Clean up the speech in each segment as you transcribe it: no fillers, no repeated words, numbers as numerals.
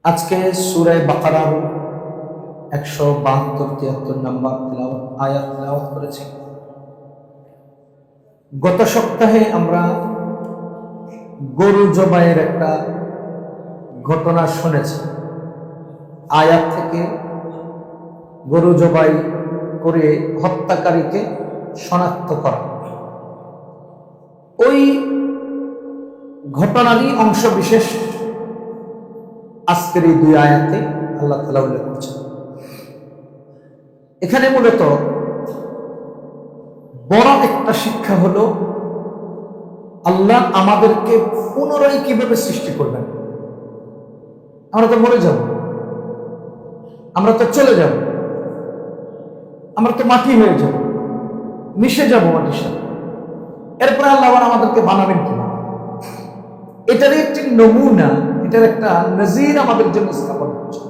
আজকে সূরা বাকারার 172-73 নম্বর আয়াত তেলাওয়াত করেছি। গত সপ্তাহে আমরা গরু জবাইয়ের একটা ঘটনা শুনেছি। আয়াত থেকে গরু জবাই করে হত্যাকারীকে শনাক্ত করা, ওই ঘটনারই অংশ বিশেষ আজকের এই দুই আয়াতে আল্লাহ তাআলা উল্লেখ করছেন। এখানে মূলত বড় একটা শিক্ষা হলো আল্লাহ আমাদেরকে পুনরায় কিভাবে সৃষ্টি করবেন। আমরা তো মরে যাব, আমরা তো চলে যাব, আমরা তো মাটি হয়ে যাব, মিশে যাব মাটির সাথে। এরপরে আল্লাহ আবার আমাদেরকে বানাবেন কিনা, এটারই একটি নমুনা, এটার একটা নজির আমাদের জন্য স্থাপন করছে।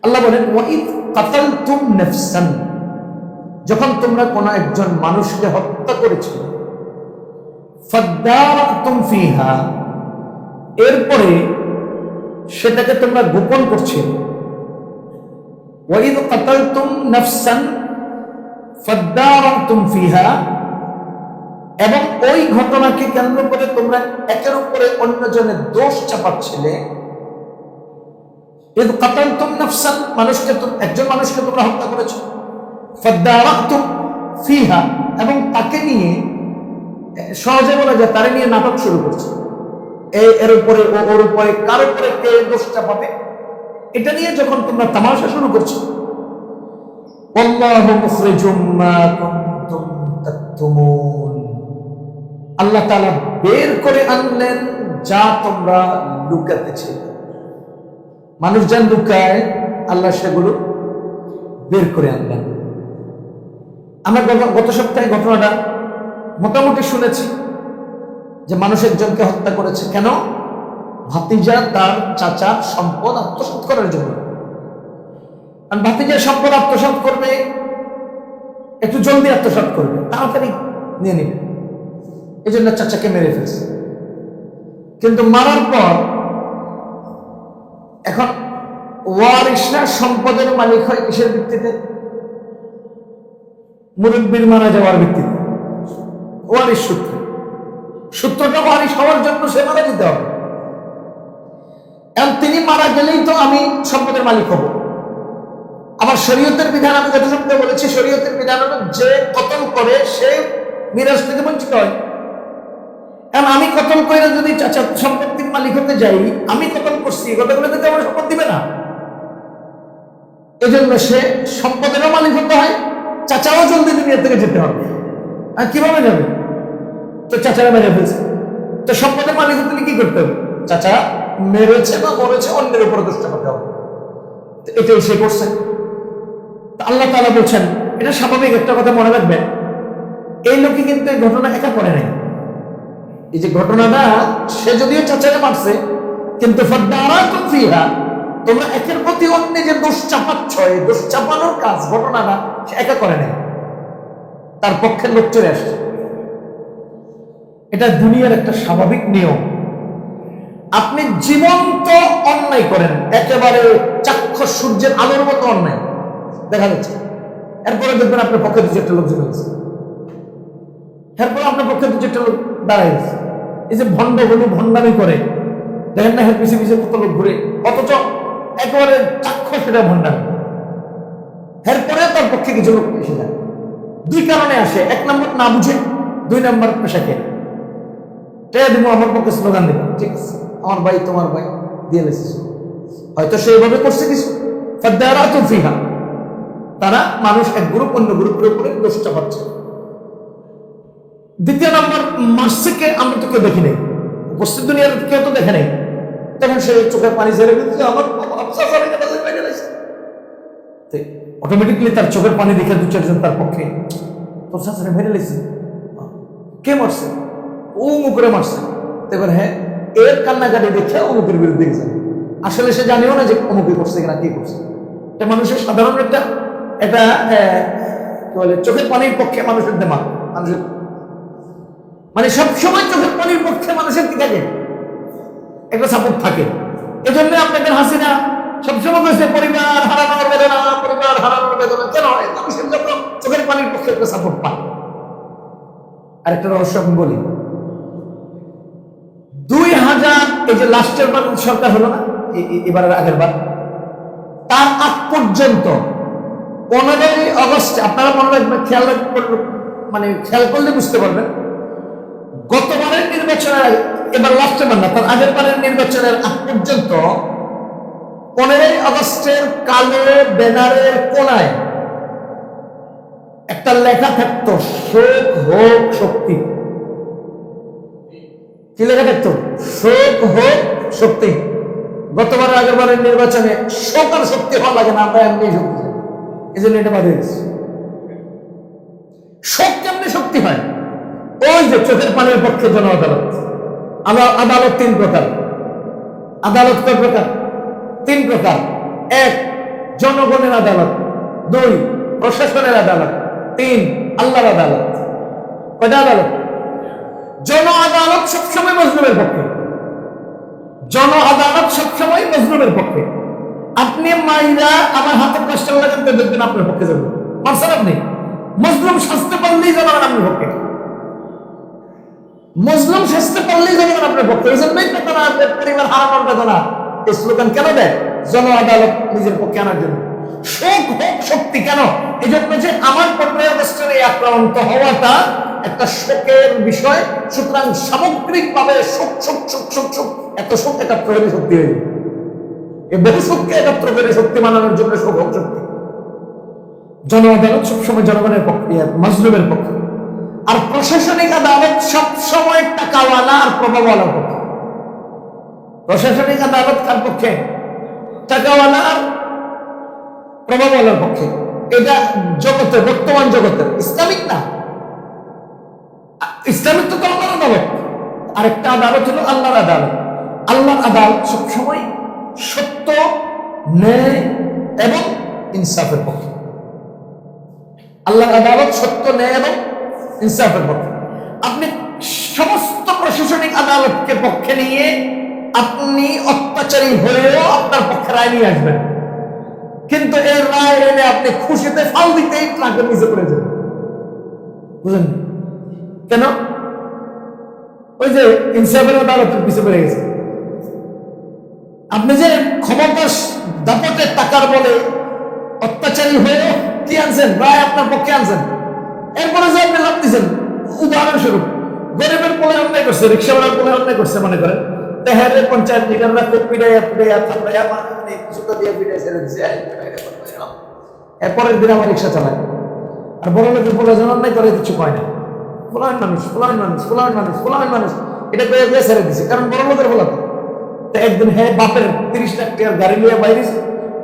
আল্লাহ বলেন, ওয়াইদ কাতালতুম নাফসান, যখন তোমরা কোন একজন মানুষকে হত্যা করেছিলে, ফাদারাতুম ফিহা, এরপরে সেটাকে তোমরা গোপন করছিলে। ওয়াইদ কাতালতুম নাফসান ফাদারাতুম ফিহা, এবং ওই ঘটনাকে কেন্দ্র করে তোমরা একের উপরে অন্যজনের দোষ চাপাচ্ছিলে। ইদ কাতালতুম নাফসান, একজন মানুষকে তোমরা হত্যা করেছো। ফাদারাতুম ফিহা, এবং তাকে নিয়ে, সহজে বলা যায় তারে নিয়ে নাটক শুরু করছে। এর উপরে ওর উপরে, কার উপরে কে দোষ চাপাবে, এটা নিয়ে যখন তোমরা তামাশা শুরু করছো। আল্লাহু মুখরিজুম মা কুনতুম তাকতুমুন, আল্লাহ তাআলা বের করে আনলেন যা তোমরা লুকাতেছিলে। মানুষ যা লুকায় আল্লাহ সেগুলো বের করে আনলেন। আমরা গত সপ্তাহে ঘটনাটা মোটামুটি শুনেছি যে মানুষ একজনকে হত্যা করেছে। কেন? ভাতিজা তার চাচার সম্পদ আত্মসাৎ করার জন্য। আর ভাতিজার সম্পদ আত্মসাৎ করবে, একটু জলদি আত্মসাৎ করবে, তাড়াতাড়ি নিয়ে নেবে, এই জন্য চাচাকে মেরে ফেলছে। কিন্তু মারার পর এখন ওয়ারিসরা সম্পদের মালিক হয় কিসের ভিত্তিতে? মুরব্বীর মারা যাওয়ার ভিত্তিতে, ওয়ারিস সূত্র। সূত্রটা ওয়ারিস হওয়ার জন্য সে মারা যেতে হবে। এবং তিনি মারা গেলেই তো আমি সম্পদের মালিক হব। আবার শরীয়তের বিধান, আমি গত সপ্তাহে বলেছি, শরীয়তের বিধান হলো যে কতল করে সে মিরাজ থেকে বঞ্চিত হয়। কারণ আমি কতল করে যদি চাচা সম্পত্তির মালিক হতে যাই, আমি কতল করছি, কতগুলো দিতে আমার সম্পদ দিবে না। এজন্য সে সম্পদেরও মালিক হতে হয়, চাচাও জলদি দুনিয়া থেকে যেতে হবে। আর কিভাবে যাবে? তো চাচারা মেরে ফেলছে, তো সম্পদের মালিক হতে কি করতে হবে? চাচা মেরেছে বা মরেছে, অন্যের উপরে দোষ চাপাতে হবে। এটাই সে করছে। আল্লাহ তাআলা বলছেন, এটা স্বাভাবিক একটা কথা মনে রাখবেন, এই লোকে কিন্তু এই ঘটনা একা করে নাই। এই যে ঘটনাটা, সে যদিও চাচারে মারছে, কিন্তু ফাদারাতুম ফিহা, তোমরা একের প্রতি অন্যে যে দোষ চাপাচ্ছ, এই দোষ চাপানোর কাজ, ঘটনাটা সে একা করে নাই, তার পক্ষের লোক চলে আসছে। এটা দুনিয়ার একটা স্বাভাবিক নিয়ম। আপনি জীবন্ত অন্যায় করেন, একেবারে চাক্ষুষ সূর্যের আলোর মতো অন্যায় দেখা যাচ্ছে, এরপরে দেখবেন আপনার পক্ষে দু চারটা লোক জমে গেছে, এরপরে আপনার পক্ষে দু চারটা লোক দাঁড়ায় গেছে। এই যে ভণ্ডগুলো ভণ্ডামি করে, দেখেন না, পিছিয়ে পিছিয়ে কত লোক ঘুরে, অথচ একেবারে চাক্ষুষ সেটা ভণ্ডামি। এরপরে তার পক্ষে কিছু লোক এসে যায়। দুই কারণে আসে, এক নম্বর না বুঝে, দুই নম্বর পেশাকে দিব, আমার পক্ষে স্লোগান দেব, ঠিক আছে, আমার ভাই তোমার ভাই দিয়ে লেছিস, হয়তো সেইভাবে করছে কিছু। ফাদারাতুম ফিহা, তারা মানুষ এক গ্রুপ অন্য গ্রুপের উপরে দোষ চাপাচ্ছে। দ্বিতীয় নম্বর, মাসকে আমরা তো কেউ দেখি নাই, উপস্থিত দুনিয়ার কেউ তো দেখে নাই, তখন সে চোখের পানি ছেড়ে দিচ্ছে, আমার অটোমেটিকলি তার চোখের পানি দেখে দু চারজন তার পক্ষে, তোর শাশুড়ি মেরে লেছে, কে মারছে? ও মুখরে মারছে। এবার হ্যাঁ, এর কান্নাকাটি দেখে অমুকের বিরুদ্ধে গেছে। আসলে সে জানিও না যে অমুকে করছে কিনা, কি করছে। এটা মানুষের সাধারণ একটা কি বলে, চোখের পানির পক্ষে মানুষের দেমাগ, মানুষের মানে সবসময় চোখের পানির পক্ষে মানুষের কি থাকে, একটা সাপোর্ট থাকে। এজন্য আপনাদের হাসিনা সবসময় বলছে পরিবার হারানোর বেদনা, পরিবার হারানোর বেদনা। কেন হয়? মানুষের যখন চোখের পানির পক্ষে একটা সাপোর্ট পায়। আরেকটা রহস্য আমি বলি, 2000 এই যে লাস্টের বার সরকার হলো না, এবারের আগের বার, তার আগ পর্যন্ত 15ই আগস্ট, আপনারা মনে রাখবেন, খেয়াল করলে বুঝতে পারবেন, গতবারের নির্বাচনের, এবার লাস্টের বার না, তার আগের বারের নির্বাচনের আগ পর্যন্ত 15ই আগস্টের কালো ব্যানারের কোনায় একটা লেখা থাকতো, শোক হোক শক্তি। কি লেখা থাকতো? শোক হোক শক্তি। গতবার আগের বারের নির্বাচনে শোক আর শক্তি হওয়া লাগে না, আমরা এমনি শক্তি, এই জন্য এটা বাদে গেছি। শোক কেমনি শক্তি হয়? ওই যে চোখের পানির পক্ষে জন আদালত। আদালত 3 প্রকার। আদালত কয় প্রকার? 3 প্রকার। 1 জনগণের আদালত, 2 প্রশাসনের আদালত, 3 আল্লাহর আদালত। কয়টা আদালত? জন আদালত সবসময় মজলুমের পক্ষে। জন আদালত সবসময় মজলুমের পক্ষে। আপনি মাইরা আমার হাতে কষ্ট লাগান তো দেখবেন আপনার পক্ষে যাবে। মারছেন আপনি, মজলুম শাস্তি পারলেই জনগণ আপনার পক্ষে। মজলুম শাস্তি পারলেই জনগণ আপনার পক্ষে। এই জন্যই বেদনা, পরিবার হারানোর বেদনা এই স্লোগান কেন দেয়? জন আদালত নিজের পক্ষে আনার জন্য। শোক হোক শক্তি কেন? এই জন্য যে আমার 15 আগস্টের এই আক্রান্ত হওয়াটা একটা শোকের বিষয়, সুতরাং সামগ্রিক ভাবে শোক শোক শোক শোক শোক, এত শোক একাত্র হলে শক্তি হয়ে যাবে। এই বহু শোককে একাত্র করে শক্তি বানানোর জন্য শোক হোক শক্তি। জন আদালত সবসময় জনগণের পক্ষে, মজলুমের পক্ষে। আর প্রশাসনিক আদালত সবসময় টাকাওয়ালা আর প্রভাবওয়ালার পক্ষে। প্রশাসনিক আদালত কার পক্ষে? টাকাওয়ালা আর প্রভাবওয়ালার পক্ষে। এটা জগতের, বর্তমান জগতের, ইসলামিক না। ইসলামিক তো আল্লাহর আদালত। আরেকটা আদালত হলো আল্লাহর আদালত। আল্লাহর আদালত সবসময় সত্য, ন্যায় এবং ইনসাফের পক্ষে। আল্লাহর আদালত সত্য, ন্যায় এবং ইনসাফের পক্ষে। আপনি সমস্ত প্রশাসনিক আদালতকে পক্ষে নিয়ে আপনি অত্যাচারী হয়েও আপনার পক্ষে রায় নিয়ে আসবেন, কিন্তু এর রায় এনে আপনি খুশিতে ফাল দিতেই ট্রাকের নিচে পড়ে যাবেন। বুঝলেন কেন? ওই যে ইনসাফের আদালতের পিছিয়ে পড়ে গেছে। আপনি যে ক্ষমতার দাপটে টাকার বলে অত্যাচারী হয়ে কি আনছেন? রায় আপনার পক্ষে আনছেন, এরপরে যে আপনি লাভ দিচ্ছেন। উদাহরণস্বরূপ, গরিবের পোলে অন্যায় করছে, রিক্সাওয়ালার পোলে অন্যায় করছে মনে করেন, তেহারের পঞ্চায়েত লিডাররা খুব পিড়াইয়া পিড়াইয়া থাপড়াইয়া মানে জুতো দিয়ে পিড়াই ছেড়ে দিচ্ছে। এরপরের দিন আমার রিক্সা চালায়। আর বড় লোকের পোলে যেন অন্যায় করে কিছু কয় না, ফলান মানুষ ফলান মানুষ ফলান মানুষ ফলান মানুষ, এটা করে দিয়ে ছেড়ে দিচ্ছে, কারণ বড় লোকের বলা। তো একদিন হ্যাঁ বাপের 30 লাখ টাকার গাড়ি নিয়ে বাইরে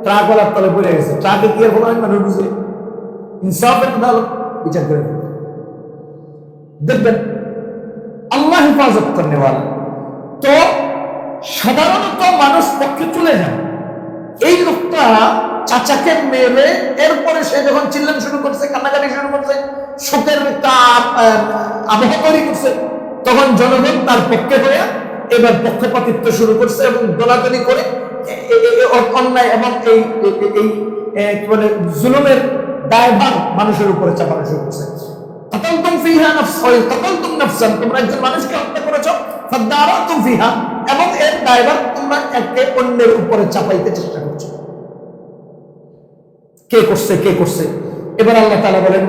ট্রাকওয়ালার তলে পড়ে গেছে। ট্রাকে কি আর ফলান মানুষ বুঝে? ইনসাফের আদালত বিচার করে দেখবেন, আল্লাহ হেফাজত করেওয়ালা। তো সাধারণত মানুষ পক্ষে চলে যায়। এই লোকটা চাচাকে মেরে এরপরে সে যখন চিল্লান শুরু করছে, কান্নাকাটি শুরু করছে, শোকের একটা আবহ তৈরি করছে, তখন জনগণ তার পক্ষে হয়ে এবার পক্ষপাতিত্ব শুরু করছে এবং দলাদলি করে অন্যায় এবং এই কি বলে জুলুমের দায়ভার মানুষের উপরে চাপানো শুরু করছে। তোমরা একজন মানুষকে হত্যা করেছ, এবং এর দায়ভার তোমরা একে অন্যের উপরে চাপাইতে চেষ্টা করছো। কে করছে কে করছে? এবার আল্লাহ তাআলা বলেন,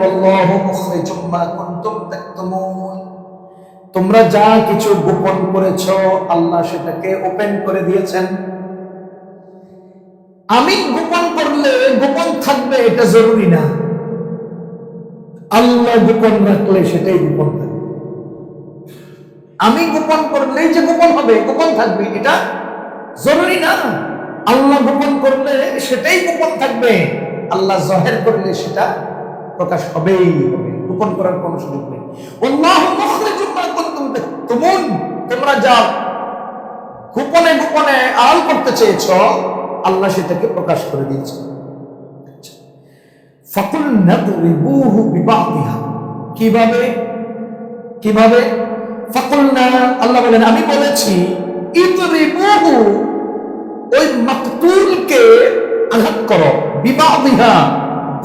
তোমরা যা কিছু গোপন করেছো আল্লাহ সেটাকে ওপেন করে দিয়েছেন। আমি গোপন করলে গোপন থাকবে এটা জরুরি না, আল্লাহ গোপন রাখলে সেটাই গোপন থাকবে। আমি গোপন করলেই যে গোপন হবে, গোপন থাকবে এটা জরুরি না। আল্লাহ গোপন করলে সেটাই গোপন থাকবে, আল্লাহ জাহের করলে সেটা প্রকাশ হবেই হবে, গোপন করার কোনো সুযোগ নেই। তোমরা যা গোপনে গোপনে আড়াল করতে চেয়েছ আল্লাহ সেটাকে প্রকাশ করে দিয়েছে। কিভাবে কিভাবে? আল্লাহ বলেন, আমি বলেছি ইদরিবুহু, ওই মাকতুলকে আঘাত করো, বিবাদিহা,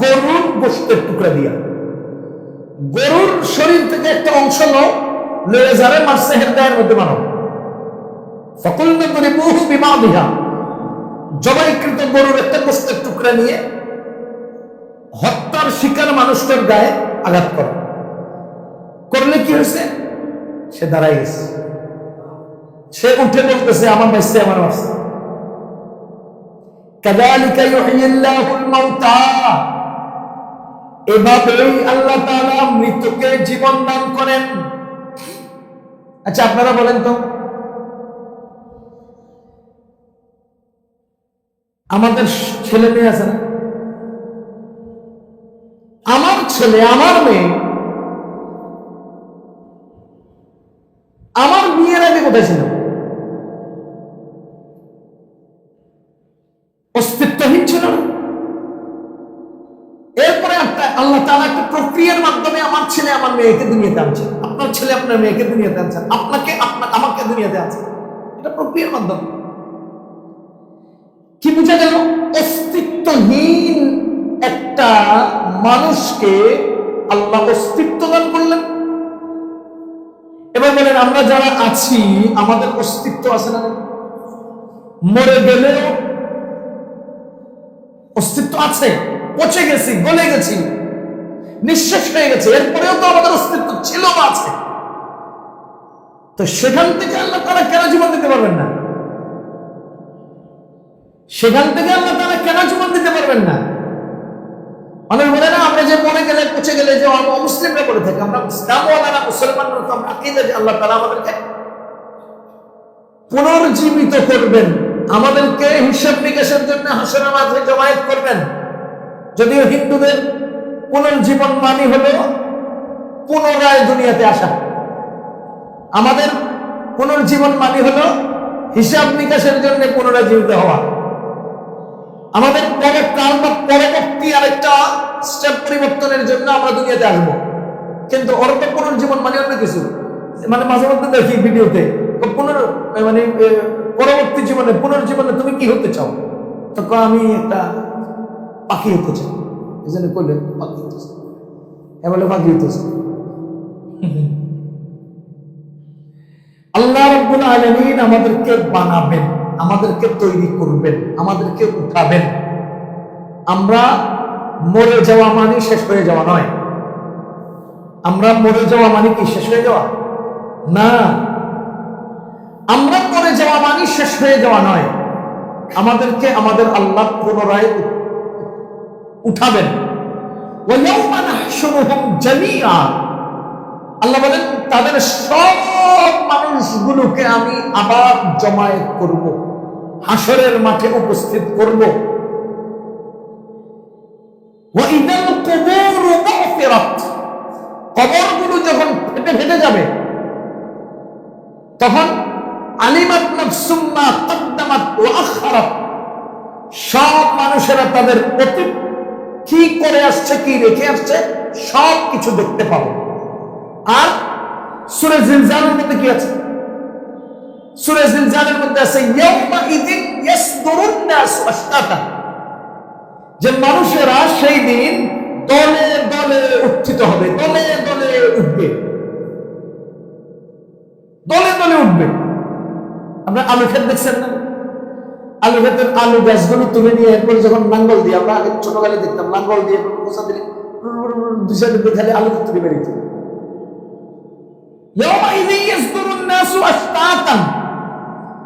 গরুর গোশতের টুকরা দিয়া। গরুর শরীর থেকে একটা অংশ নাও, লয়ে যারে মারছে হের গায়ের মধ্যে মারো। ফাকুলনা দরিবুহু বিবাদিহা, জবাইকৃত গরুর একটা গোশতের টুকরা নিয়ে হত্যার শিকার মানুষটার গায়ে আঘাত করো। করলে কি হয়েছে? সে দাঁড়াই গেছে, সে উঠে বলতেছে আমার মারছে, আমার মারছে। কাযালিকা ইউহয়িল্লাহুল মাউতা, এভাবেই আল্লাহ তাআলা মৃতকে জীবন দান করেন। আচ্ছা আপনারা বলেন তো, আমাদের ছেলে মেয়ে আছে না? আমার ছেলে, আমার মেয়ে, আমার বিয়ের আগে কোথায় ছিল? অস্তিত্বহীন ছিল না। এরপরে আল্লাহ তাআলা একটা প্রক্রিয়ার মাধ্যমে আমার ছেলে আমার মেয়েকে দুনিয়াতে আনছেন, আপনার ছেলে আপনার মেয়েকে দুনিয়াতে আনছেন, আপনাকে আমাকে দুনিয়াতে আনছেন। এটা প্রক্রিয়ার মাধ্যমে। কি বুঝা গেল? অস্তিত্বহীন একটা মানুষকে আল্লাহ অস্তিত্ব দান করলেন। এবার বলেন, আমরা যারা আছি আমাদের অস্তিত্ব আছে না? মরে গেলেও অস্তিত্ব আছে। পচে গেছি, গলে গেছি, নিঃশেষ হয়ে গেছে, এরপরেও তো আমাদের অস্তিত্ব ছিল বা আছে। তো সেখান থেকে আল্লাহ তাআলা কেন জীবন দিতে পারবেন না? সেখান থেকে আল্লাহ তাআলা কেন জীবন দিতে পারবেন না? অনেক বলে না, আমরা যে মরে গেলে পচে গেলে যে মুসলিমরা করে থাকি, আমরা ইসলামওয়ালারা, মুসলমানরা তো আমরা আকীদা যে আল্লাহ তাআলা আমাদেরকে পুনর্জীবিত করবেন, আমাদেরকে হিসাব নিকাশের জন্য হাসরের মাঠে জমায়েত করবেন। যদিও হিন্দুদের পুনর্জীবন মানে হলো পুনরায় দুনিয়াতে আসা, আমাদের পুনর্জীবন মানে হলো হিসাব নিকাশের জন্য পুনরায় জীবিত হওয়া। আমাদের পরবর্তী আরেকটা স্টেপ পরিবর্তনের জন্য আমরা দুনিয়াতে আসবো। কিন্তু ওরা তো পুনর্জীবন মানে অন্য কিছু, মানে মাঝে মধ্যে দেখি ভিডিওতে মানে পরবর্তী জীবনে, পুনর্জীবনে তুমি কি হতে চাও? তো আমি একটা পাখি হতে চাই। এই জন্য করলেন পাখি হতে চাই, বলে পাখি হতে চাই। আল্লাহ রাব্বুল আলামিন আমাদেরকে বানাবেন, আমাদেরকে তৈরি করবেন, আমাদেরকে উঠাবেন। আমরা মরে যাওয়া মানে শেষ হয়ে যাওয়া নয়। আমরা মরে যাওয়া মানে কি শেষ হয়ে যাওয়া? না, আমরা মরে যাওয়া মানে শেষ হয়ে যাওয়া নয়। আমাদেরকে আমাদের আল্লাহ পুনরায় উঠাবেন। ওয়া ইয়াওমা নাহশুরুহুম জামিআ, আল্লাহ বলেন তাদের সব মানুষগুলোকে আমি আবার জমায়েত করব, হাসরের মাঠে উপস্থিত করব। ওয়া ইদাল কুবুরু বু'থিরাত, কবরগুলো যখন ফেটে ফেটে যাবে তখন আলিমাত নাফসুম মা কদ্দামাত ওয়া আখারাত, সব মানুষেরা তাদের অতীত কি করে আসছে, কি রেখে আসছে, সব কিছু দেখতে পাবে। আর সূরা জিলজালের মধ্যে কি আছে? সূরা জিলজালের মধ্যে আছে ইয়াউমা ইযিন ইয়াসদুরুন নাস আশতাতা, যে মানুষেরা সেই দিন দলে দলে উত্থিত হবে, দলে দলে উঠবে, দলে দলে উঠবে। আপনার আলু ক্ষেত দেখছেন না? আলু ক্ষেতের আলু গাছগুলো তুলে নিয়ে এরপর যখন লাঙ্গল দিয়ে, আমরা আগে ছোটবেলায় দেখতাম লাঙ্গল দিয়ে পোষা দিলে দুই সাইডে খালি আলু তুলে বেরিয়েছে।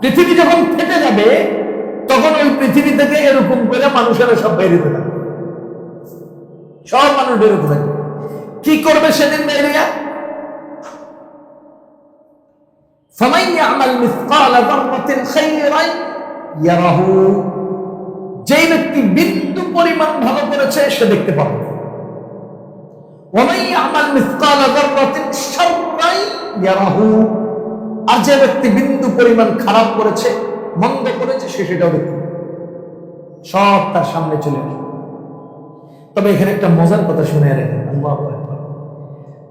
পৃথিবী যখন ফেটে যাবে তখন ওই পৃথিবী থেকে এরকম করে মানুষেরা সব বেরিয়ে যাবে, সব মানুষ বেরোতে থাকবে। কি করবে সেদিন বেরিয়ে? فَمَنْ يَعْمَلْ مِثْقَالَ ذَرَّةٍ خَيْرًا يَرَهُ, যেই ব্যক্তি বিন্দু পরিমাণ ভালো করেছে সে দেখতে পাবে। وَمَنْ يَعْمَلْ مِثْقَالَ ذَرَّةٍ شَرًّا يَرَهُ, আর যে ব্যক্তি বিন্দু পরিমাণ খারাপ করেছে, মন্দ করেছে, সে সেটাও দেখতে পাবে, সব তার সামনে চলে আসবে। তবে এখানে একটা মজার কথা শুনে রাখেন,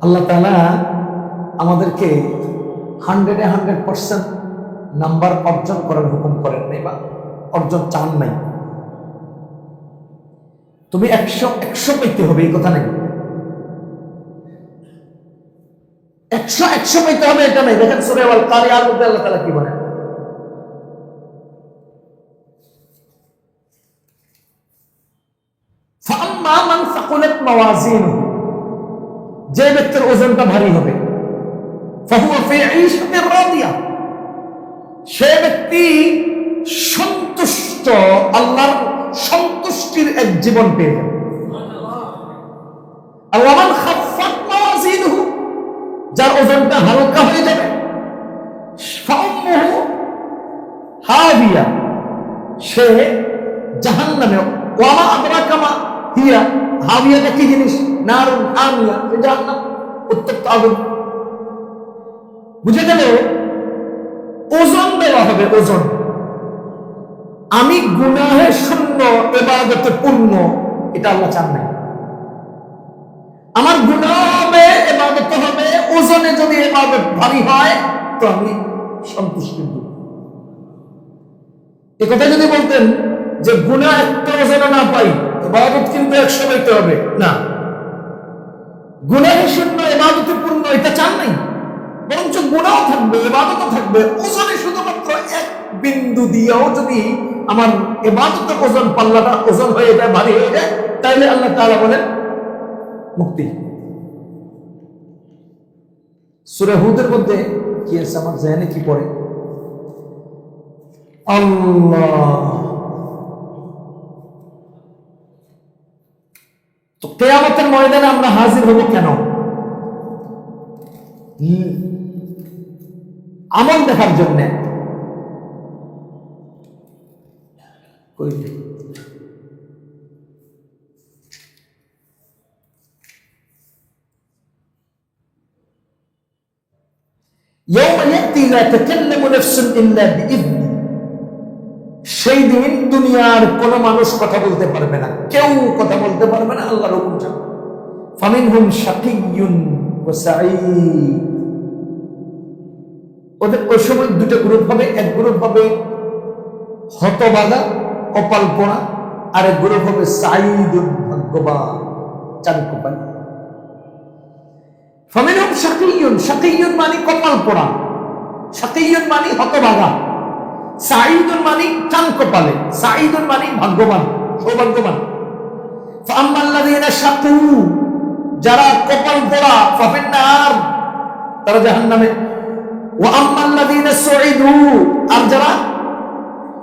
আল্লাহ তাআলা আমাদেরকে 100% নাম্বার অর্জন করার হুকুম করেন নাই, বা অর্জন চান নাই, তুমি 100 পেতে হবে এই কথা নাই, 100 পেতে হবে এটা নাই। দেখেন সূরা আল কারিয়ার মধ্যে আল্লাহ তাআলা কি বলেন, ফাম্মা মান সাকুলাত মাওয়াজিনুহু, যে ব্যক্তির ওজনটা ভারী হবে, ফাহুয়া ফি ঈশাতির রাদিয়া, সে ব্যক্তি সন্তুষ্ট, আল্লাহর সন্তুষ্টির এক জীবন পেয়ে যাবে। আর ওয়ামান খাফফাত মাওয়াজিনুহু, যার ওজনটা হালকা হয়ে যাবে, ফাউম্মুহু হাবিয়া, সে জাহান্নামে। ওয়ামা আদরাকা মা হিয়া, হাবিয়াটা কি জিনিস? নারুন হামিয়া, জাহান্নাম, উত্তপ্ত আগুন। বুঝে গেল? ওজন দেওয়া হবে, ওজন। আমি গুনাহে শূন্য, ইবাদতে পূর্ণ, এটা আল্লাহ চান নাই। আমার গুনাহ হবে, ইবাদত হবে, ওজনে যদি ইবাদত ভারী হয় তো আমি সন্তুষ্ট। এই কথা যদি বলতেন যে গুনাহ একটা ওজনে না পাই, ইবাদত কিন্তু 100 পাইতে হবে, না, গুনাহে শূন্য, ইবাদতে পূর্ণ, এটা চান নাই। বরঞ্চ গুনাহ থাকবে, ইবাদতও থাকবে, ওজনে শুধুমাত্র 1 বিন্দু দিয়েও যদি আমার ইবাদতের ওজন, পাল্লাটা ওজন হয়ে যায়, ভারী হয়ে যায়, তাইলে আল্লাহ তাআলা বলেন মুক্তি। সূরা হুদের মধ্যে কি আছে, আমার জেনে কি পড়ে, আল্লাহ, তো কিয়ামতের ময়দানে আমরা হাজির হব কেন? আমল দেখার জন্য। يوم يأتي لا تكلم نفس إلا بإذنه, সেই দিন দুনিয়ার কোন মানুষ কথা বলতে পারবে না, কেউ কথা বলতে পারবে না আল্লাহর হুকুম ছাড়া। ফামিনহুম শাকিয়্যুন ওয়া সাঈদ, ওদের ওই সময় দুটো গ্রুপ হবে। এক গ্রুপ হবে হতভাগা, কপাল পোড়া, আর এক গ্রুপ হবে সাঈদুন, ভাগ্যবান, চাঁদকোপাল। ফামিনহুম শাকিয়্যুন, শাকিয়্যুন মানে কপাল পোড়া, শাকিয়্যুন মানে হতভাগা, সাঈদুন মানে চাঁদ কপালে, সাঈদুন মানে ভাগ্যবান, সৌভাগ্যবান। ফাআম্মাল্লাযীনা শাকু, যারা কপাল পোড়া, ফাফিন নার, তারা জাহান্নামে। ওয়া আম্মাল্লাযীনা সুঈদু, আর যারা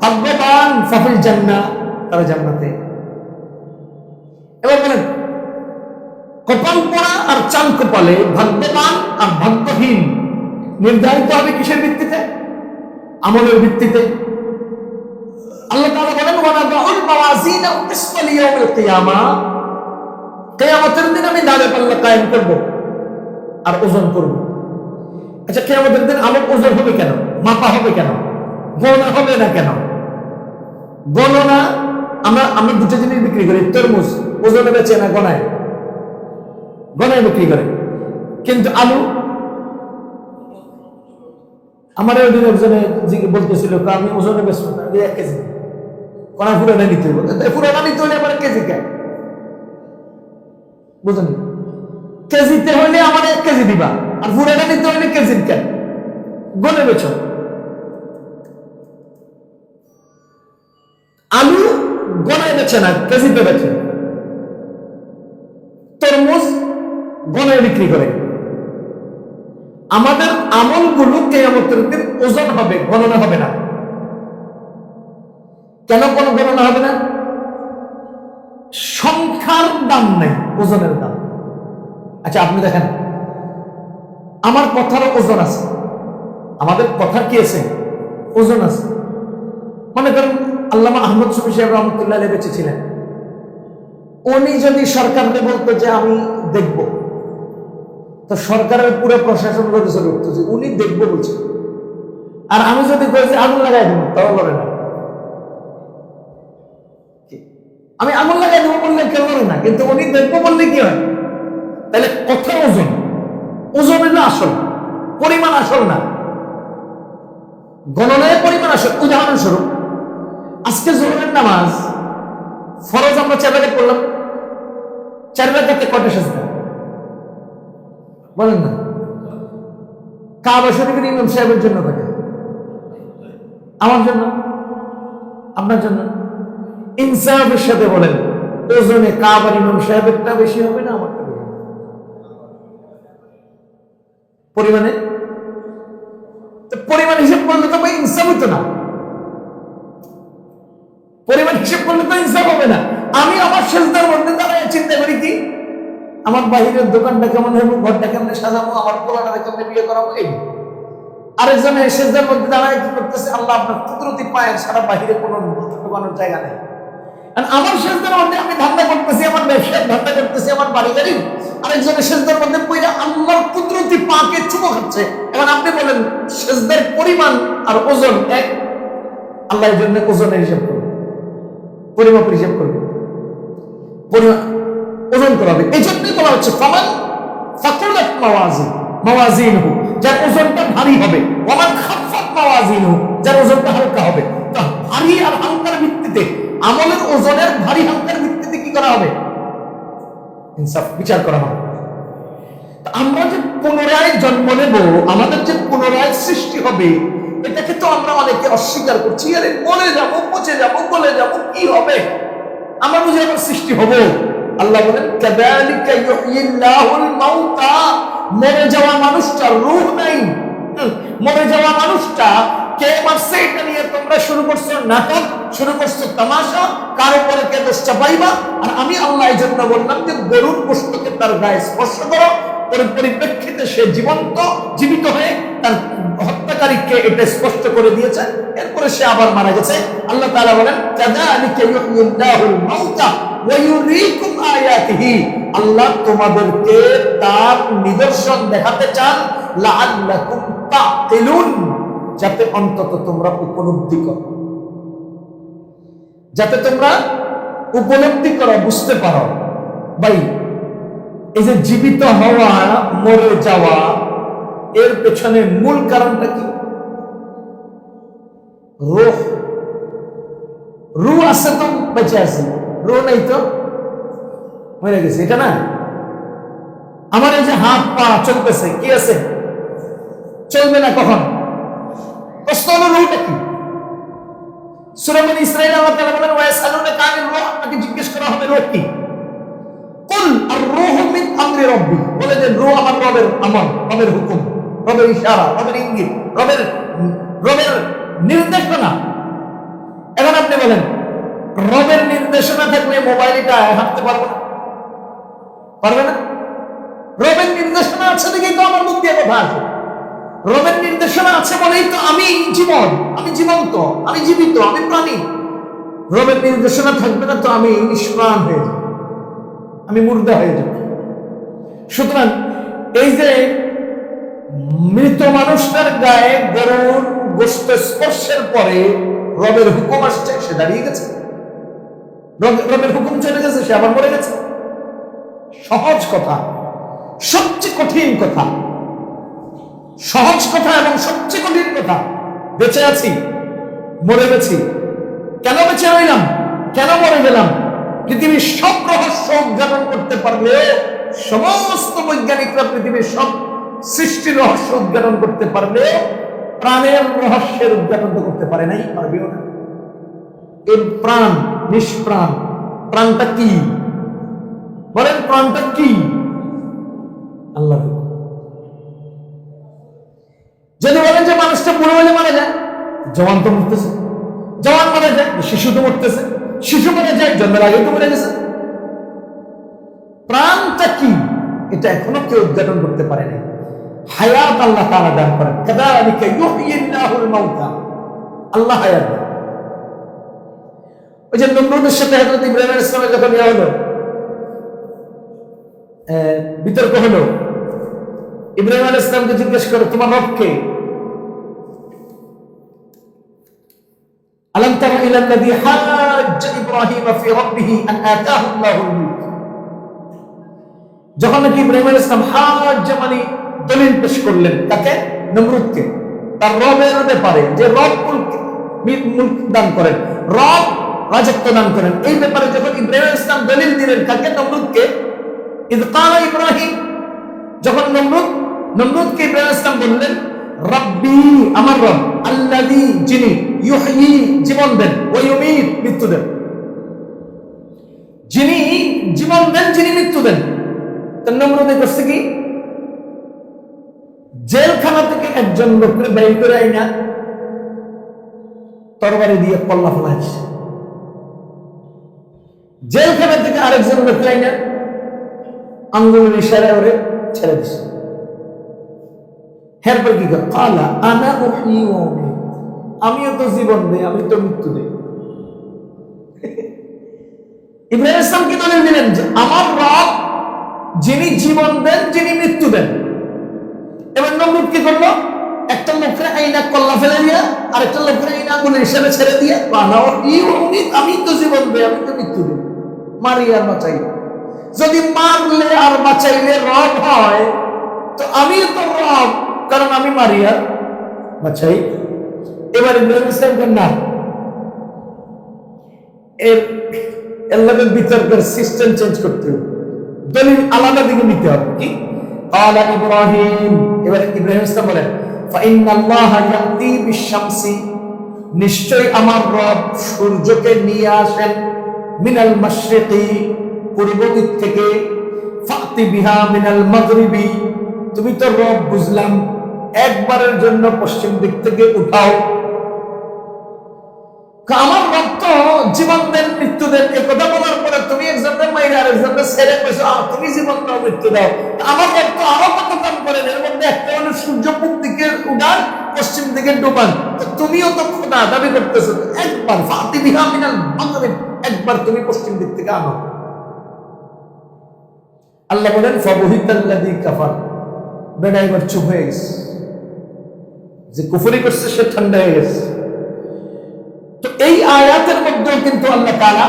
ভাগ্যবান, ফাফিল জান্নাহ, তারা জান্নাতে। এবার বলেন, কপাল পোড়া আর চাঁদ কপালে, ভাগ্যবান আর ভাগ্যহীন নির্ধারিত হবে কিসের ভিত্তিতে? আমলের ভিত্তিতে। আল্লাহ তাআলা বলেন, ওয়া নাদাউল মাওয়াজিনা কিসতা লিয়াউমিল কিয়ামাহ, কিয়ামতের দিন আমি দাঁড়ে পাল্লা কায়েম করব আর ওজন করব। আচ্ছা, কিয়ামতের দিন আমল ওজন হবে কেন? মাপা হবে কেন? গণনা হবে না কেন? গণনা, আমরা দুটো জিনিস বিক্রি করি, তরমুজ ওজনে বেচে না গণায়, গণায় বিক্রি করে। কিন্তু আলু, আমার ওই দিন একজনে বলতেছিল, আমি ওজনে বেচবো না, 1 কেজি কণা পুরানা নিতে হইব। পুরানা নিতে হলে আমার কেজি কেন? বুঝলেন, কেজিতে হইলে আমার 1 কেজি দিবা, আর পুরানা নিতে হইলে কেজি কেন? গনে বেচো। আলু গনায় বেচে না, কেজিতে বেচে। তরমুজ গনায় বিক্রি করে। আমাদের আমলগুলো কিয়ামতের দিন ওজন হবে, গণনা হবে না। কেন কোন গণনা হবে না? সংখ্যার দাম নাই, ওজনের দাম। আচ্ছা, আপনি দেখেন, আমার কথার ওজন আছে, আমাদের কথার কি আছে? ওজন আছে। মনে করেন আল্লামা আহমদ শফী সাহেব রহমতুল্লাহ আলাইহি বেঁচে ছিলেন, উনি যদি সরকারকে বলতো যে আমি দেখব, তো সরকারের পুরো প্রশাসন চলে উঠতো যে উনি দেখবো বলছে। আর আমি যদি কই যে আগুন লাগাই দেবো, তাও লড়ে না। আমি আগুন লাগাই দেবো বললে কেউ লড়ে না, কিন্তু উনি দেখবো বললে কি হয়? তাহলে কথা ওজন, ওজন হলো আসল, পরিমাণ আসল না, গণনায় পরিমাণ আসল। উদাহরণস্বরূপ, আজকে জোহরের নামাজ ফরজ আমরা 4 রাকাত পড়লাম, 4 রাকাতে কয়টা সেজদা বলেন না? কাবা শরীফের ইমাম সাহেবের জন্য কয়টা? আমার জন্য, আপনার জন্য। ইনসাফের সাথে বলেন, ওজনে কাবার ইমাম সাহেবেরটা বেশি হবে না আমারটা বেশি? পরিমাণে পরিমাণ হিসেব করলে তো ভাই ইনসাফ হতো না। পরিমাণ হিসেব করলে তো ইনসাফ হবে না। আমি আমার সেজদার মধ্যে দাঁড়ায় চিন্তা করি কি, আমার বাহিরের দোকানটা কেমন হবে, ঘরটা কেমনে সাজাবো, আমার পোলাটা কেমনে বিয়ে করাবো, এই। আরেকজনের সেজদার মধ্যে দাঁড়ায় কি করতেছে, আল্লাহ আপনার কুদরতি পায়ের সারা বাহিরে কোনো ঢোকানোর জায়গা নেই। আমার সেজদার মধ্যে আমি ধান্দা করতেছি, আমার ব্যবসায় ধান্দা করতেছি, আমার বাড়ি গাড়ি। আরেকজনের সেজদার মধ্যে পয়লা আল্লাহর কুদরতি পাকে চুমো খাচ্ছে। এখন আপনি বলেন সেজদার পরিমাণ আর ওজন এক? আল্লাহর জন্য ওজনের হিসাব করবে, পরিমাপের হিসাব করবে, ওজন করা হবে। এই জন্যই বলা হচ্ছে ফামান ফাকুলাত মাওয়াজিনহু, যার ওজনটা ভারী হবে, ওয়ামান খাফফাত মাওয়াজিনহু, যার ওজনটা হালকা হবে। তো ভারী আর হালকার ভিত্তিতে, আমলের ওজনের ভারী হালকার ভিত্তিতে কি করা হবে? ইনসাফ, বিচার করা হবে। আমরা যে পুনরায় জন্ম নেব, আমাদের যে পুনরায় সৃষ্টি হবে, এটাকে তো আমরা অনেকে অস্বীকার করছি। আরে মরে যাবো, পচে যাবো, গলে যাবো, কি হবে? আমরা বুঝি আবার সৃষ্টি হব। আল্লাহ বলেন কাযালিকা ইউহয়িল্লাহুল মাউতা, মরে যাওয়া মানুষটার রূহ নাই। মরে যাওয়া মানুষটা কে মারছে এটা নিয়ে তোমরা শুরু করছো নাটক, শুরু করছো তামাশা, কার উপরে কে দোষ চাপাইবা। আর আমি আল্লাহ এই জন্য বললাম যে গরুর গোশতকে তার গায়ে স্পর্শ করো, ওর পরিপ্রেক্ষিতে সে জীবিত হয়ে তার হত্যাকারীকে এটা স্পষ্ট করে দিয়েছে, এরপরে সে আবার মারা গেছে। আল্লাহ তাআলা বলেন কাযালিকা ইউহয়িল্লাহুল মাউতা ওয়া ইউরীকুম আয়াতিহি, আল্লাহ তোমাদেরকে তার নিদর্শন দেখাতে চান, লাআল্লাকুম তা'কিলুন, যাতে অন্তত তোমরা উপলব্ধি করো, যাতে তোমরা উপলব্ধি করো, বুঝতে পারো। ভাই এই যে জীবিত হওয়া, মরে যাওয়া, এর পেছনে মূল কারণটা কি? রূহ। রূহ আছে তো বেঁচে আছে, রূহ নেই তো মরে গেছে, এটা না? আমার এই যে হাত পা চলতেছে, কি আছে? চলবে না কখন? প্রশ্ন হলো রূহটা কি? সূরা বনী ইসরাঈল আল্লাহ তাআলা বলেন ওয়ায়াসআলুনাকা আনির রূহ, আপনাকে জিজ্ঞেস করা হবে রূহ কি? কুল আর-রূহু মিন আমরি রাব্বি, বলে দেন রূহ আমার রবের আমর, রবের হুকুম, রবের ইশারা, রবের ইঙ্গিত, রবের নির্দেশনা। এখন আপনি বলেন রবের নির্দেশনা থাকলে মোবাইলটা হাঁটতে পারবে না? পারবে না? রবের নির্দেশনা আছে দেখেই তো আমার মুখ দিয়ে কথা আছে। রবের নির্দেশনা আছে বলেই তো আমি জীবন, আমি জীবন্ত, আমি জীবিত, আমি প্রাণী। রবের নির্দেশনা থাকবে না তো আমি নিষ্প্রাণ হয়ে যাব, আমি মুর্দা হয়ে যাব। সুতরাং এই যে মৃত মানুষটার গায়ে গরুর গোশত স্পর্শের পরে রবের হুকুম আসছে, সে দাঁড়িয়ে গেছে, রবের হুকুম চলে গেছে, সে আবার মরে গেছে। সহজ কথা, সবচেয়ে কঠিন কথা, সহজ কথা এবং সবচেয়ে কঠিন কথা। বেঁচে আছি, মরে গেছি, কেন বেঁচে রইলাম, কেন মরে গেলাম? পৃথিবীর সব রহস্য উদ্ঘাটন করতে পারলে, সমস্ত বৈজ্ঞানিকরা পৃথিবীর সব সৃষ্টির রহস্য উদ্ঘাটন করতে পারলে, প্রাণের রহস্যের উদ্ঘাটন তো করতে পারে নাই, পারবেও না। এই প্রাণ, নিষ্প্রাণ, প্রাণটা কি? বলেন প্রাণটা কি? আল্লাহ। যদি বলেন যে মানুষটা বুড়ো হলে মারা যায়, জওয়ান তো মরতেছে, জওয়ান মারা যায়, শিশু তো মরতেছে, শিশু মারা যায়, জন্মের আগে তো মরে গেছে। প্রাণটা কি এটা এখনো কেউ উদ্ঘাটন করতে পারেনি। হায়াত আল্লাহ তাআলা দান করেন, কাযালিকা ইউহয়িল্লাহুল মাউতা, আল্লাহ হায়াত দেন। ওই যে নমরুদের সাথে হযরত ইব্রাহিম আলাইহিস সালাম যখন ইয়া হলো, বিতর্ক হলো, ইব্রাহিম আলাইহিস সালামকে জিজ্ঞেস করে তোমার রব কে? আলাম তারা ইলাল্লাযী হাজ্জা ইব্রাহিম ফি রাব্বিহি আন আতাহু আল্লাহুল মুলক। যখন নাকি ইব্রাহিম আলাইহিস সালাম হাজ্জা মানে দলিল পেশ করলেন, তাকে নমরুদকে, তার রবের ব্যাপারে, যে রব মুলক দান করেন, রব রাজত্ব দান করেন। এই ব্যাপারে যখন ইব্রাহিম আলাইহিস সালাম দলিল দিলেন কাকে? নমরুদকে। ইদ ক্বালা ইব্রাহিম, যখন নমরুদকে ইব্রাহিম আলাইহিস সালাম বললেন রব্বি, আমার রব, আল্লাযী, যিনি, ইউহয়ী, জীবন দেন, ওয়া ইউমীত, মৃত্যু দেন। যিনি জীবন দেন, যিনি মৃত্যু দেন। তো নমরুদ করছে কি? জেলখানা থেকে একজন লোককে বের করে আইনা তরবারি দিয়ে কল্লা ফেলাইছে। জেলখানা থেকে আরেকজন লোককে আইনা আঙ্গুলের ইশারায় ওরে ছেড়ে দিছে। এরপর কি করে? ক্বালা আনা উহয়ী ওয়া উমীত, আমিও তো জীবন দেই, আমি তো মৃত্যু দেই। ইব্রাহিম আলাইহিস সালাম কি দলিল দিলেন যে আমার রব যিনি জীবন দেন, যিনি মৃত্যু দেন। এবার নমরুদ কি করলো? একটা লোকের আইনা কল্লা ফেলে দিয়া আরেকটা লোকের আইনা আঙ্গুলের ইশারা ছেড়ে দিয়ে আমি তো জীবন দেই, আমি তো মৃত্যু দেই, মারি আর বাঁচাই। যদি মারলে আর বাঁচাইলে রব হয়, তো আমি তো রব, কারণ আমি মারি আর বাঁচাই। এবার ইব্রাহিম ইসলামকে না এর লগে বিতর্কের সিস্টেম চেঞ্জ করতে হবে, দলিল আলাদা দিকে নিতে হবে। কি ক্বালা ইব্রাহিম, এবার ইব্রাহিম ইসলাম বলেন ফাইন্নাল্লাহা ইয়াতি বিশ-শামসি, নিশ্চয় আমার রব সূর্যকে নিয়ে আসেন, মিনাল মাশরিকি, পূর্ব দিক থেকে, ফাতি বিহা মিনাল মাগরিবি, তুমি তো রব বুঝলাম, একবারের জন্য পশ্চিম দিক থেকে উঠাও। আমার রব তো জীবন দেন, মৃত্যু দেন। এই কথা বলার পরে তুমি একজনের মাইরে আরেকজনের ছেড়ে কইছো তুমি জীবন দাও, মৃত্যু দাও। আমার রব তো আরো কত কাম করেন, এর মধ্যে একটা হলো সূর্য পূব দিকে উঠান, পশ্চিম দিকে ডুবান। তো তুমিও তো খোদা দাবি করতেছো, একবার ফাতি বিহা মিনাল মাগরিব, একবার তুমি পশ্চিম দিক থেকে আনো। আল্লাহ বলেন ফাবুহিতাল্লাযী কাফার, বেটা এবার চুপ হয়ে গেছে, যে কুফরি করছে সে ঠান্ডা হয়ে গেছে। তো এই আয়াতের মধ্যেও কিন্তু আল্লাহ তাআলা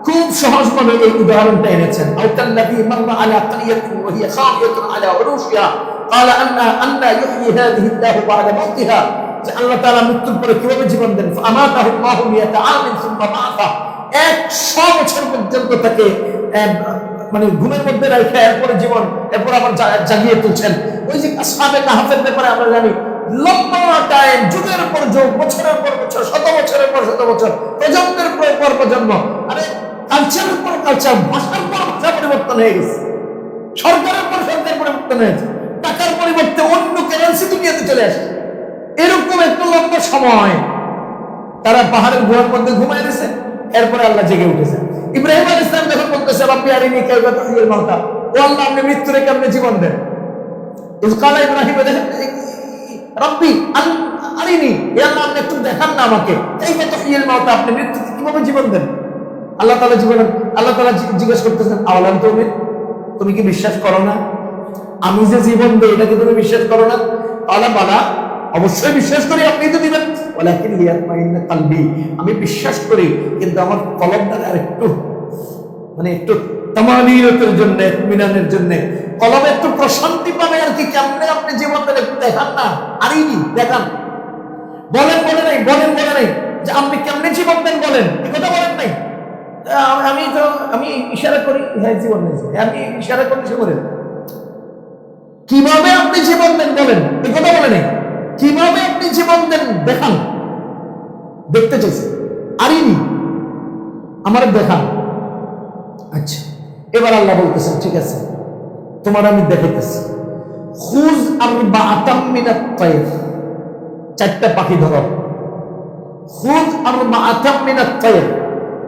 খুব সহজভাবে এই উদাহরণটা এনেছেন। আওতাল্লাযী মাররা আলা ক্রিয়াতিন ওয়া হিয়া খাবিয়াতুন আলা উরুশিহা ক্বালা আন্না ইউহয়ী হাযিহি আল্লাহু বা'দা মাউতিহা, যে আল্লাহ তাআলা মৃত্যুর পরে কিভাবে জীবন দেন। ফামাতাহু আল্লাহু মিয়াতা আমিন সুম্মা বা'আসা, 100 বছর পর্যন্ত তাকে মানে ঘুমের মধ্যে রেখে এরপরে জীবন, এরপর আবার জাগিয়ে তুলছেন। ওই যে আসহাবে কাহফের ব্যাপারে আমরা জানি, লম্বা টাইম, যুগের পর যুগ, বছরের পর বছর, শত বছরের পর শত বছর, প্রজন্মের পর প্রজন্ম, আরে কালচারের পর কালচার, ভাষার পর ভাষা পরিবর্তন হয়ে গেছে, সরকারের পর সরকার পরিবর্তন হয়েছে, টাকার পরিবর্তে অন্য কারেন্সি দুনিয়াতে চলে আসছে। এরকম একটা লম্বা সময় তারা পাহাড়ের গুহার মধ্যে ঘুমায় গেছে, এরপরে আল্লাহ জেগে উঠেছে। ইব্রাহিম আলাইহিস সালাম যখন বলতেছে রব্বি আরিনি কাইফা তুহয়িল মাউতা, ও আল্লাহ আপনি মৃত্যুরে কেমনে জীবন দেন। ইয ক্বালা ইব্রাহিম রব্বি আরিনি, হে আল্লাহ আপনি একটু দেখান না আমাকে, কাইফা তুহয়িল মাউতা, আপনি মৃত্যুকে কিভাবে জীবন দেন। আল্লাহ তাআলা জিজ্ঞেস করতেছেন আওয়ালাম তুমিন, তুমি কি বিশ্বাস করো না আমি যে জীবন দেই, এটা কি তুমি বিশ্বাস করো না? আল্লাহ বলা অবশ্যই বিশ্বাস করি, আপনি তো দিবেন। ওয়ালাকিন লিয়াতমাইন্না কলবি, আমি বিশ্বাস করি কিন্তু আমার কলবটা আর একটু একটু তামানিয়তের জন্য, ইতমিনানের জন্য, কলবে একটু প্রশান্তি পাবে আর কি। কেমনে আপনি জীবন দেন একটু দেখান না, আরিনি দেখান। বলে নাই যে আপনি কেমনে জীবন দেন, বলেন, এই কথা বলেন নাই। আমি ইশারা করি, হ্যাঁ জীবন দিয়েছে, আমি ইশারা করি সে বলেন। কিভাবে আপনি জীবন দেন বলেন, এই কথা বলে নাই। কিভাবে আপনি জীবন দেন দেখান, দেখতে চাইছে, আরিনি, আমার দেখান। আচ্ছা, এবার আল্লাহ বলতেছেন ঠিক আছে তোমার আমি দেখাইতেছি। খুজ আরবাআতাম মিনাত তায়র, 4টা পাখি ধরো। খুজ আরবাআতাম মিনাত তায়র,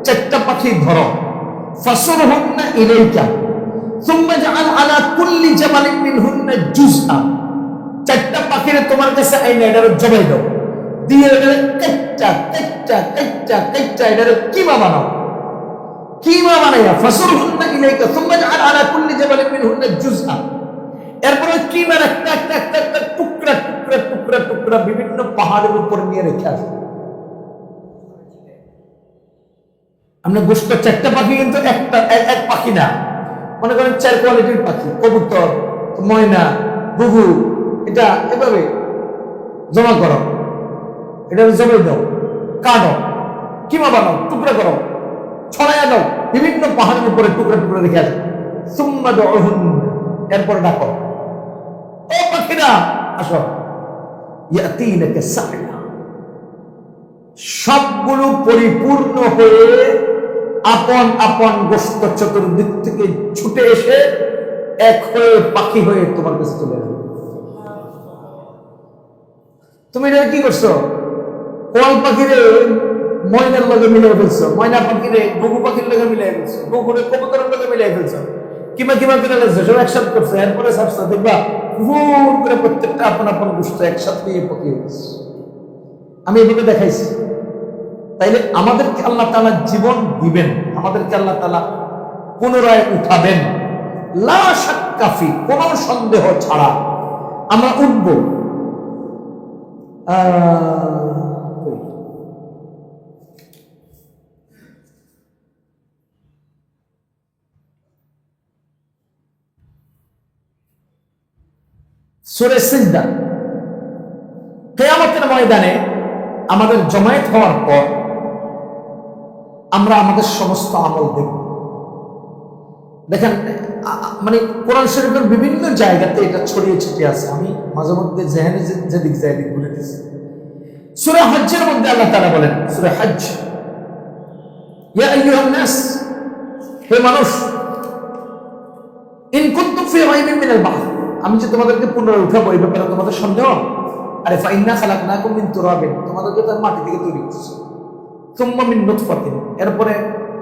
4টা পাখি ধরো। ফাসুরহুন্না ইলাইকা সুম্মা জাআল আলা কুল্লি জাবালিন মিনহুন্না জুজআ, 4টা পাখিরে তোমার কাছে আইনা এটারে জবাই দাও, দিয়ে এটারে কাইট্টা এটারে কিমা বানাও। কিমা বানাইয়া ফাসুরহুন্না ইলাইকা সুম্মা জাআল আলা কুল্লি জাবালিন মিনহুন্না জুজআ, এরপরে কিমার একটা টুকরা বিভিন্ন পাহাড়ের উপর নিয়ে রেখে আসো। আমরা গোষ্ঠ 4টা পাখি কিন্তু এক পাখি না, মনে করেন 4 কোয়ালিটির পাখি, কবুতর, ময়না, ঘুঘু, এটা এভাবে জমা করো, এটা জমা দাও। কাটো, কিমা বানাও, টুকরা করো, ছড়াইয়া দাও, বিভিন্ন পাহাড়ের উপরে টুকরা টুকরা রেখে আসো। সুম্মা দুউহুন, এরপরে ডাকো, ও পাখিরা আসো, ইয়াতিনাকা সা'য়া, সবগুলো পরিপূর্ণ হয়ে আপন আপন গোশত চতুর্দিক থেকে ছুটে এসে এক হয়ে পাখি হয়ে তোমার কাছে চলে আসবে। তুমি এটা কি করছো? কোয়াল পাখিরে ময়নার লগে মিলিয়ে ফেলছো, ময়না পাখিরে ঘুঘু পাখির লগে মিলিয়ে ফেলছো, ঘুঘুরে কবুতরের লগে মিলিয়ে ফেলছো, কিমা কিমা করে লাগছে সব একসাথে করছো। এরপরে ছাড়ছো, দেখবা ভুল করে প্রত্যেকটা আপন আপন গোশত একসাথে নিয়ে পাখি হয়েছে। আমি এভাবে দেখাইছি। তাইলে আমাদেরকে আল্লাহ তাআলা জীবন দিবেন, আমাদেরকে আল্লাহ তাআলা পুনরায় উঠাবেন, লা শাক্কা ফি, কোনো সন্দেহ ছাড়া আমরা উঠব। সূরা সিজদা, কিয়ামতের ময়দানে আমাদের জমায়েত হওয়ার পর আমরা আমাদের সমস্ত আমল দেখব। দেখেন, মানে কোরআন শরীফের বিভিন্ন জায়গাতে এটা ছড়িয়ে ছিটিয়ে আছে। আমি মাঝে মধ্যে জেহেনে যেদিক যায় দিক বলে দিচ্ছি। সূরা হজ্জের মধ্যে আল্লাহ তাআলা বলেন, সূরা হজ্জ, ইয়া আইয়ুহান নাস, হে মানুষ, ইন কুনতুম ফি রাইবিন মিনাল বা'থ, আমি যে তোমাদেরকে পুনরায় উঠাবো এই ব্যাপারে তোমাদের সন্দেহ? আরে ফাইন্না খালাকনাকুম মিন তুরাবিন, তোমাদেরকে তো মাটি থেকে তৈরি করেছি। সুম্মা মিন নুতফাতিন, এরপরে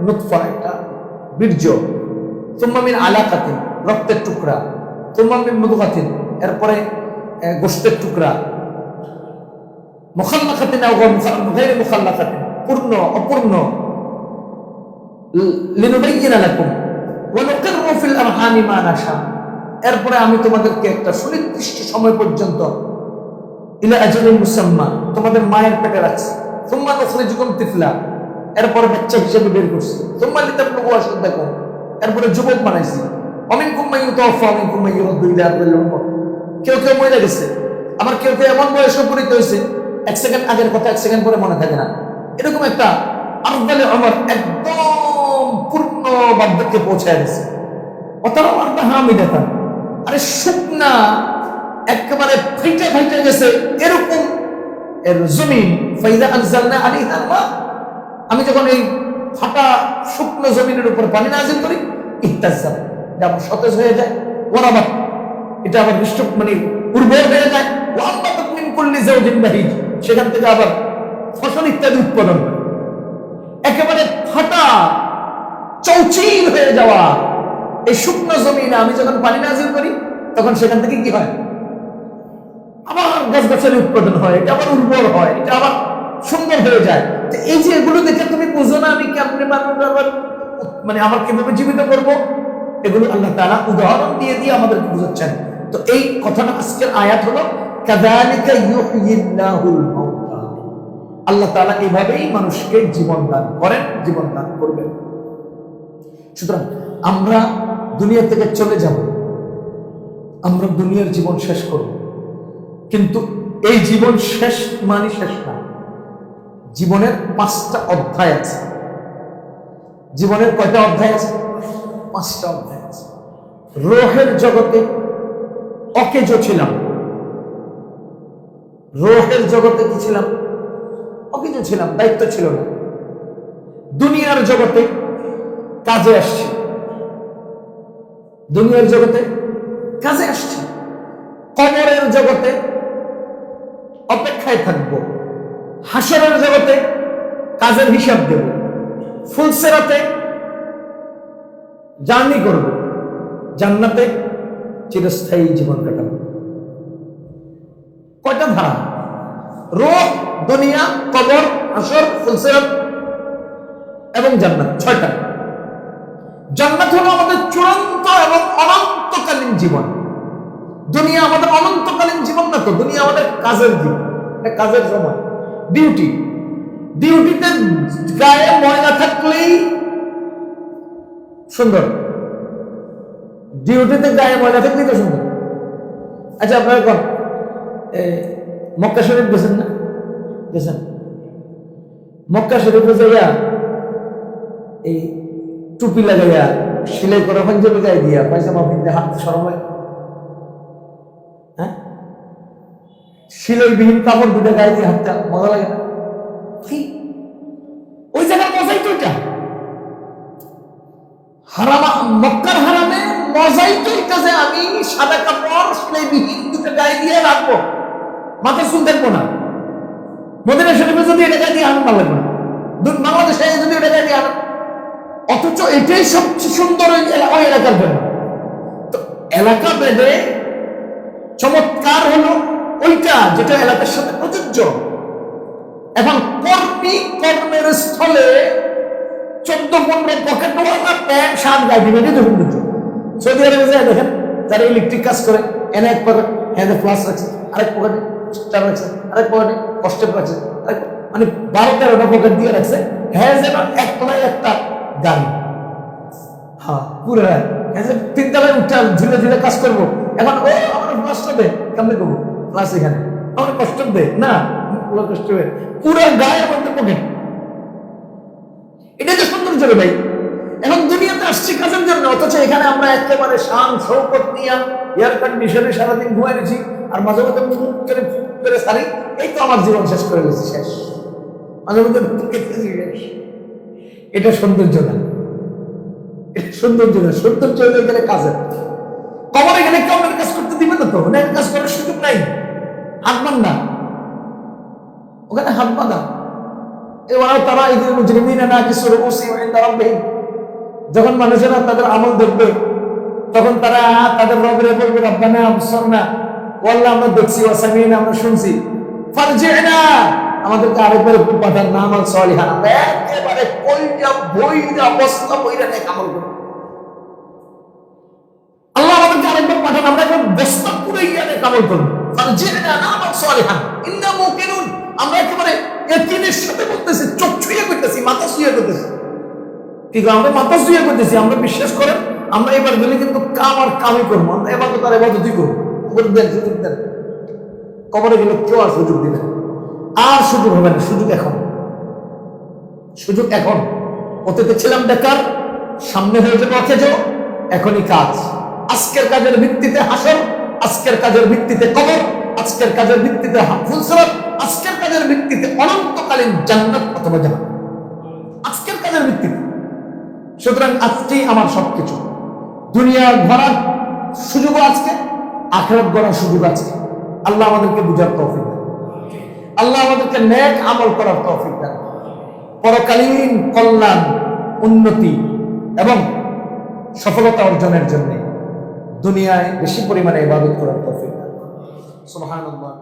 নুতফা একটা বীর্য, সুম্মা মিন আলাকাতিন রক্তের টুকরা, সুম্মা মিন মুদগাতিন এরপরে গোশতের টুকরা, মুখাল্লাকাতিন আও গায়রি মুখাল্লাকাতিন, পূর্ণ অপূর্ণ, লিনুবাইয়িনা লাকুম ওয়া নুকিররু ফিল আরহামি মা নাশা, এরপরে আমি তোমাদেরকে একটা সুনির্দিষ্ট সময় পর্যন্ত ইলা আজালিন মুসাম্মা তোমাদের মায়ের পেটে রাখছি, সুম্মা নুখরিজুকুম তিফলা, এরপরে বাচ্চা হিসেবে বের করছি, সুম্মা লিতাবলুগু আশাদ্দাকুম, এরপরে যুবক বানাইছি, ওয়ামিনকুম মান ইউতাওয়াফা ওয়ামিনকুম মান ইউরাদ্দু ইলা আরদিল উমর, কেউ কেউ মরে গেছে, আবার কেউ কেউ এমন বয়সে উপনীত হয়েছে এক সেকেন্ড আগের কথা এক সেকেন্ড পরে মনে থাকে না। এরকম একটা আরদিল উমর, একদম পূর্ণ বার্ধক্যে পৌঁছায় গেছে। অতরাও আরদা হামিদাতান, আরে শুকনা একেবারে ফাইটা ফাইটা গেছে এরকম এর জমিন, ফাইদা আনজালনা আলাইহা মা, আমি যখন এই ফাটা শুকনো জমিনের উপর পানি নাযিল করি, ইহতাজ্জাব, এটা আবার সতেজ হয়ে যায়, ওয়ারাবাত, এটা আবার হৃষ্ট মানে উর্বর হয়ে যায়, ওয়াম্বাতাত মিন কুল্লি যাওজিন বাহিজ, সেখান থেকে আবার ফসল ইত্যাদি উৎপাদন হয়। একেবারে ফাটা চৌচির হয়ে যাওয়া এই শুকনো জমিনে আমি যখন পানি নাযিল করি, তখন সেখান থেকে কি হয়, আবার গাছগাছালি উৎপাদন হয়, এটা আবার উর্বর হয়, এটা আবার সুন্দর হয়ে যায়। এই যে এগুলো দেখে তুমি বুঝো না আমি কেমনে মানে আমার কিভাবে জীবিত করবো, এগুলো আল্লাহ তাআলা উদাহরণ দিয়ে দিয়ে আমাদেরকে বুঝাচ্ছেন। তো এই কথাটা আজকের আয়াত হলো কাযালিকা ইউহয়িল্লাহুল মাউতা, আল্লাহ তাআলা এইভাবেই মানুষকে জীবন দান করেন, জীবন দান করবেন। সুতরাং আমরা দুনিয়া থেকে চলে যাব, আমরা দুনিয়ার জীবন শেষ করব, কিন্তু এই জীবন শেষ মানে শেষ না। জীবনের 5টা অধ্যায় আছে। জীবনের কয়টা অধ্যায় আছে? 5টা অধ্যায় আছে। রোহের জগতে অকেজ ছিলাম, রোহের জগতে কি ছিলাম? অকেজ ছিলাম, দায়িত্ব ছিল না। দুনিয়ার জগতে কাজে আসছি, দুনিয়ার জগতে কাজে আসছি, কবরের জগতে অপেক্ষায় থাকব, হাসরের জগতে কাজের হিসাব দেব, ফুলসেরাতে জার্নি করব, জান্নাতে চিরস্থায়ী জীবন কাটাবো। কয়টা ধারা? রূহ, দুনিয়া, কবর, হাসর, ফুলসেরাত এবং জান্নাত, 6টা। জান্নাত হলো আমাদের চূড়ান্ত এবং অনন্তকালীন জীবন। দুনিয়া আমাদের অনন্তকালীন জীবন না তো, দুনিয়া আমাদের কাজের জীবন, কাজের সময়, ডিউটি। ডিউটিতে গায়ে ময়লা থাকলেই সুন্দর, ডিউটিতে গায়ে ময়লা থাকলেই তো সুন্দর। আচ্ছা, আপনারা কোন মক্কা শরীফ গেছেন না? গেছেন? মক্কা শরীফে যাইয়া এই টুপি লাগাইয়া সেলাই করা পাঞ্জাবি গায়ে দিয়া পায়জামা পিনতে হাঁটতে সরম হয়? হ্যাঁ, সেলাইবিহীন কাপড় দুটো গায়ে দিয়ে হাঁটতে মজা লাগে না? কি ওই জায়গার মজাই তো এটা। হারামা মক্কার হারামে মজাই তো এটা যে আমি সাদা কাপড় সেলাইবিহীন দুটো গায়ে দিয়ে রাখবো, মাথা চুল দেখবো না। মদিনা শরীফে যদি এটা গায়ে দিয়ে আনন্দ ভালো লাগবে না, বাংলাদেশে যদি এটা গায়ে দিয়ে আনন্দ, অথচ এটাই সবচেয়ে সুন্দর ওই এলাকার জন্য। তো এলাকা ভেদে চমৎকার হলো ওইটা যেটা এলাকার সাথে প্রযোজ্য। এখন কর্মের স্থলে 14-15 পকেটওয়ালা প্যান্ট শার্ট গায়ে দিবে, এটাই তো সৌন্দর্য। সৌদি আরবে যায় দেখেন, যারা ইলেকট্রিক কাজ করে, এনে এক পকেট এনে ফ্লাস রাখছে, আরেক পকেটে স্টার রাখছে, আরেক পকেটে কষ্টেপ রাখছে, মানে 12-13টা পকেট দিয়ে রাখছে। হ্যাঁ, যেন একতলায় একটা গাড়ি, হ্যাঁ পুরো হ্যাঁ, যে 3 তলায় উঠে ধীরে ধীরে কাজ করবো। এখন ও আমার ফ্লাসটা দে, কেমনে করবো ফ্লাস এখানে, আমার কষ্ট দে না, পুরো কষ্ট হবে, পুরো গায়ের মধ্যে পকেট। এটাই তো সৌন্দর্য রে ভাই। এখন দুনিয়াতে আসছি কাজের জন্য, অথচ এখানে আমরা একেবারে শান শৌকত নিয়ে এয়ার কন্ডিশনে সারাদিন ঘুমাই নিছি, আর মাঝে মধ্যে মুখ করে সারি, এই তো আমার জীবন শেষ করে গেছি, শেষ। মাঝে মধ্যে এটা সৌন্দর্য না, এটা সৌন্দর্য না। সৌন্দর্য হলে এখানে কাজের কবরে গেলে কেউ অনেক কাজ করতে দিবে না, তো অনেক কাজ করার সুযোগ নাই, হাত বান্ধা ওখানে, হাত বাঁধা। এবার তারা যখন মানুষেরা তাদের আমল দেখবে, তখন তারা তাদের রবের বলবে, রব্বানা আবসারনা ওয়া আল্লাহ, আমরা দেখছি, ওয়া সামি'না, আমরা শুনছি, ফারজি'না, আমাদেরকে আরেকবার একটু পাঠান, আমাল সালিহান, আমরা একেবারে কইটা বইরা বস্তা বইরা নেক আমল করব। আল্লাহ আমাদেরকে আরেকবার পাঠান, আমরা একবার বস্তা পুরাইয়া নেক আমল করব। ফারজি'না আমাল সালিহান ইন্না মুকিনুন, আমরা একেবারে ইয়াকিনের সাথে বলতেছি, চোখ ছুঁয়ে করতেছি, মাথা ছুঁয়ে করতেছি, ঠিক আমরা মাথা ছুঁয়ে করতেছি, আমরা বিশ্বাস করেন, আমরা এবার গেলে কিন্তু কাম আর কামই করবো, আমরা এবাদত আর এবাদতই করবো। দেন সুযোগ দেন, কবরে গেলে কেউ আর সুযোগ দিবে আর সুযোগ হবে না, সুযোগ এখন, সুযোগ এখন। অতীতে ছিলাম বেকার, সামনে হয়ে যাবে অকেজ, এখনই কাজ। আজকের কাজের ভিত্তিতে হাসর, আজকের কাজের ভিত্তিতে কবর, আজকের কাজের ভিত্তিতে ফুলসরাত, আজকের কাজের ভিত্তিতে অনন্তকালীন জান্নাত অথবা জাহান্নাম, আজকের কাজের ভিত্তিতে। সুতরাং আজকেই আমার সবকিছু, দুনিয়া ঘোরার সুযোগ আজকে, আখিরাত গড়ার সুযোগ আজকে। আল্লাহ আমাদেরকে বুঝার তৌফিক দেন, আল্লাহ আমাদেরকে নেক আমল করার তৌফিক দেন, পরকালীন কল্যাণ, উন্নতি এবং সফলতা অর্জনের জন্য দুনিয়ায় বেশি পরিমাণে ইবাদত করার তৌফিক দেন। সুবহানাল্লাহ।